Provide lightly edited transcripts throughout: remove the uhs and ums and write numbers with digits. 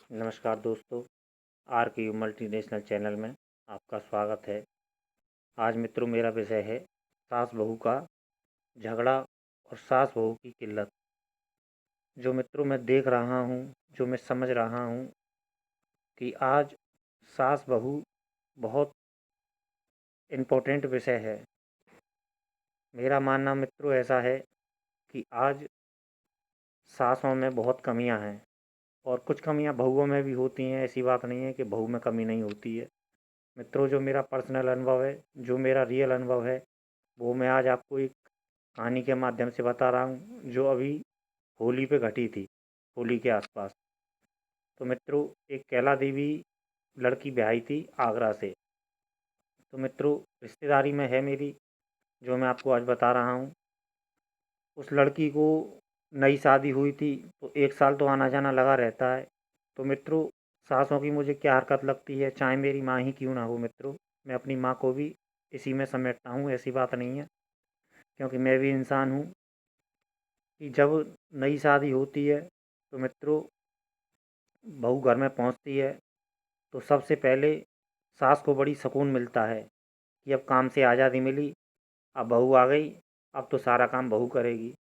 नमस्कार दोस्तों, आर के यू मल्टीनेशनल चैनल में आपका स्वागत है। आज मित्रों मेरा विषय है सास बहू का झगड़ा और सास बहू की किल्लत। जो मित्रों मैं देख रहा हूँ, जो मैं समझ रहा हूँ कि आज सास बहू बहुत इम्पोर्टेंट विषय है। मेरा मानना मित्रों ऐसा है कि आज सासों में बहुत कमियां हैं और कुछ कमियां बहुओं में भी होती हैं। ऐसी बात नहीं है कि बहू में कमी नहीं होती है। मित्रों जो मेरा पर्सनल अनुभव है, जो मेरा रियल अनुभव है, वो मैं आज आपको एक कहानी के माध्यम से बता रहा हूँ, जो अभी होली पे घटी थी, होली के आसपास। तो मित्रों एक कैला देवी लड़की ब्याही थी आगरा से। तो मित्रों रिश्तेदारी में है मेरी, जो मैं आपको आज बता रहा हूँ। उस लड़की को नई शादी हुई थी तो 1 साल तो आना जाना लगा रहता है। तो मित्रों सासों की मुझे क्या हरकत लगती है, चाहे मेरी माँ ही क्यों ना हो मित्रों, मैं अपनी माँ को भी इसी में समेटता हूँ। ऐसी बात नहीं है, क्योंकि मैं भी इंसान हूँ। कि जब नई शादी होती है तो मित्रों बहू घर में पहुंचती है तो सबसे पहले सास को बड़ी सुकून मिलता है कि अब काम से आज़ादी मिली, अब बहू आ गई, अब तो सारा काम बहू करेगी।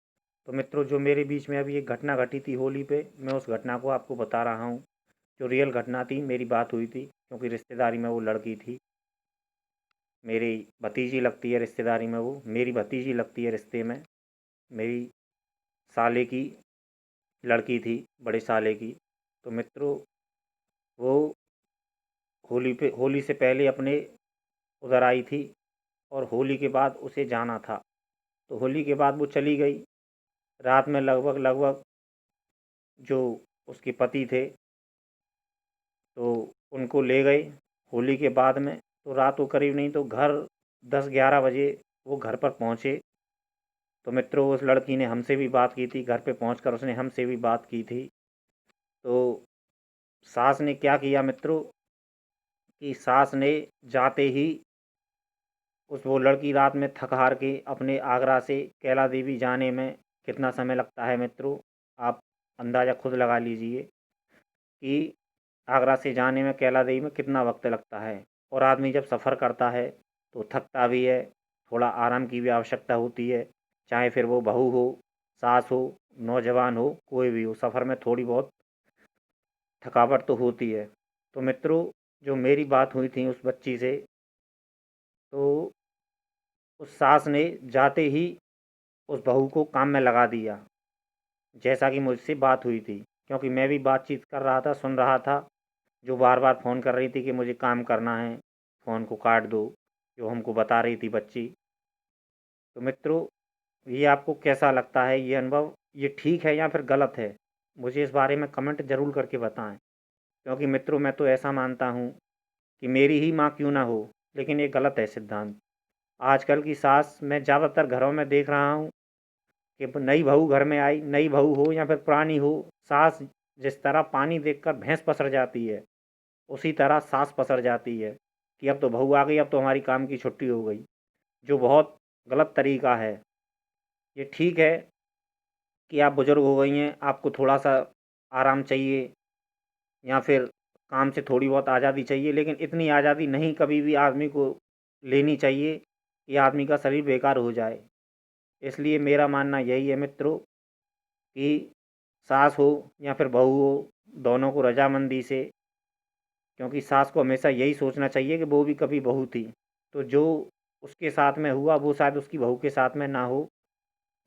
तो मित्रों जो मेरे बीच में अभी एक घटना घटी थी होली पे, मैं उस घटना को आपको बता रहा हूँ। जो रियल घटना थी, मेरी बात हुई थी, क्योंकि रिश्तेदारी में वो लड़की थी। मेरी भतीजी लगती है रिश्तेदारी में, वो मेरी भतीजी लगती है रिश्ते में। मेरी साले की लड़की थी, बड़े साले की। तो मित्रों वो होली से पहले अपने उधर आई थी और होली के बाद उसे जाना था। तो होली के बाद वो चली गई। रात में लगभग लगभग जो उसके पति थे तो उनको ले गए होली के बाद में। तो रात को करीब नहीं तो घर 10-11 बजे वो घर पर पहुँचे। तो मित्रों उस लड़की ने हमसे भी बात की थी, घर पे पहुंचकर उसने हमसे भी बात की थी। तो सास ने क्या किया मित्रों, कि सास ने जाते ही वो लड़की रात में थक हार के अपने आगरा से कैला देवी जाने में कितना समय लगता है मित्रों, आप अंदाज़ा खुद लगा लीजिए कि आगरा से जाने में कैला देवी में कितना वक्त लगता है। और आदमी जब सफ़र करता है तो थकता भी है, थोड़ा आराम की भी आवश्यकता होती है। चाहे फिर वो बहू हो, सास हो, नौजवान हो, कोई भी हो, सफ़र में थोड़ी बहुत थकावट तो होती है। तो मित्रों जो मेरी बात हुई थी उस बच्ची से, तो उस सास ने जाते ही उस बहू को काम में लगा दिया, जैसा कि मुझसे बात हुई थी। क्योंकि मैं भी बातचीत कर रहा था, सुन रहा था। जो बार बार फ़ोन कर रही थी कि मुझे काम करना है, फ़ोन को काट दो, जो हमको बता रही थी बच्ची। तो मित्रों ये आपको कैसा लगता है ये अनुभव, ये ठीक है या फिर गलत है? मुझे इस बारे में कमेंट ज़रूर करके बताएं। क्योंकि मित्रों मैं तो ऐसा मानता हूँ कि मेरी ही माँ क्यों ना हो, लेकिन ये गलत है सिद्धांत। आजकल की सास मैं ज़्यादातर घरों में देख रहा हूँ कि नई बहू घर में आई, नई बहू हो या फिर पुरानी हो, सास जिस तरह पानी देखकर भैंस पसर जाती है, उसी तरह सास पसर जाती है कि अब तो बहू आ गई, अब तो हमारी काम की छुट्टी हो गई। जो बहुत गलत तरीका है। ये ठीक है कि आप बुज़ुर्ग हो गई हैं, आपको थोड़ा-सा आराम चाहिए या फिर काम से थोड़ी बहुत आज़ादी चाहिए, लेकिन इतनी आज़ादी नहीं कभी भी आदमी को लेनी चाहिए कि आदमी का शरीर बेकार हो जाए। इसलिए मेरा मानना यही है मित्रों कि सास हो या फिर बहू हो, दोनों को रज़ामंदी से, क्योंकि सास को हमेशा यही सोचना चाहिए कि वो भी कभी बहू थी। तो जो उसके साथ में हुआ वो शायद उसकी बहू के साथ में ना हो,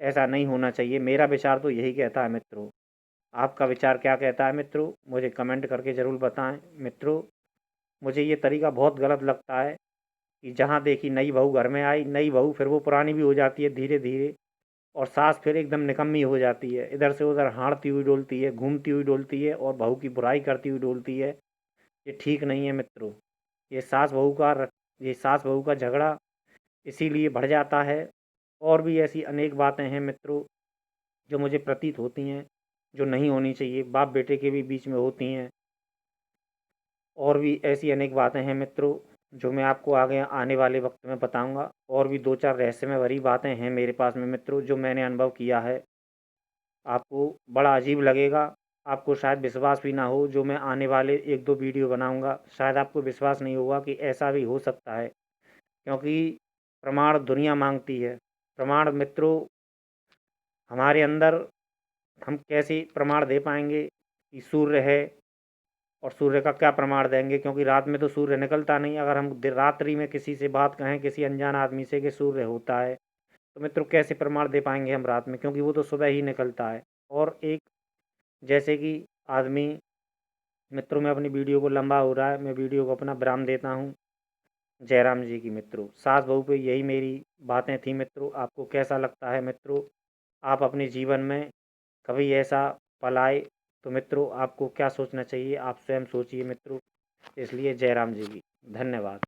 ऐसा नहीं होना चाहिए। मेरा विचार तो यही कहता है मित्रों। आपका विचार क्या कहता है मित्रों, मुझे कमेंट करके ज़रूर बताएं। मित्रों मुझे ये तरीका बहुत गलत लगता है कि जहाँ देखी नई बहू घर में आई, नई बहू फिर वो पुरानी भी हो जाती है धीरे धीरे, और सास फिर एकदम निकम्मी हो जाती है, इधर से उधर हाँड़ती हुई डोलती है, घूमती हुई डोलती है और बहू की बुराई करती हुई डोलती है। ये ठीक नहीं है मित्रों। ये सास बहू का ये सास बहू का झगड़ा इसीलिए बढ़ जाता है। और भी ऐसी अनेक बातें हैं मित्रों जो मुझे प्रतीत होती हैं, जो नहीं होनी चाहिए, बाप बेटे के भी बीच में होती हैं। और भी ऐसी अनेक बातें हैं मित्रों जो मैं आपको आगे आने वाले वक्त में बताऊंगा। और भी 2-4 रहस्यमय भरी बातें हैं मेरे पास में मित्रों, जो मैंने अनुभव किया है। आपको बड़ा अजीब लगेगा, आपको शायद विश्वास भी ना हो, जो मैं आने वाले 1-2 वीडियो बनाऊँगा, शायद आपको विश्वास नहीं होगा कि ऐसा भी हो सकता है, क्योंकि प्रमाण दुनिया माँगती है। प्रमाण मित्रों हमारे अंदर हम कैसे प्रमाण दे पाएँगे कि सूर्य है, और सूर्य का क्या प्रमाण देंगे, क्योंकि रात में तो सूर्य निकलता नहीं। अगर हम रात्रि में किसी से बात कहें, किसी अनजान आदमी से कि सूर्य होता है, तो मित्रों कैसे प्रमाण दे पाएंगे हम रात में, क्योंकि वो तो सुबह ही निकलता है। और एक जैसे कि आदमी, मित्रों में अपनी वीडियो को लंबा हो रहा है, मैं वीडियो को अपना विराम देता हूँ। जयराम जी की मित्रों सास बहू पे यही मेरी बातें थी मित्रों। आपको कैसा लगता है मित्रों? आप अपने जीवन में कभी ऐसा पल आए तो मित्रों आपको क्या सोचना चाहिए, आप स्वयं सोचिए मित्रों। इसलिए जयराम जी की धन्यवाद।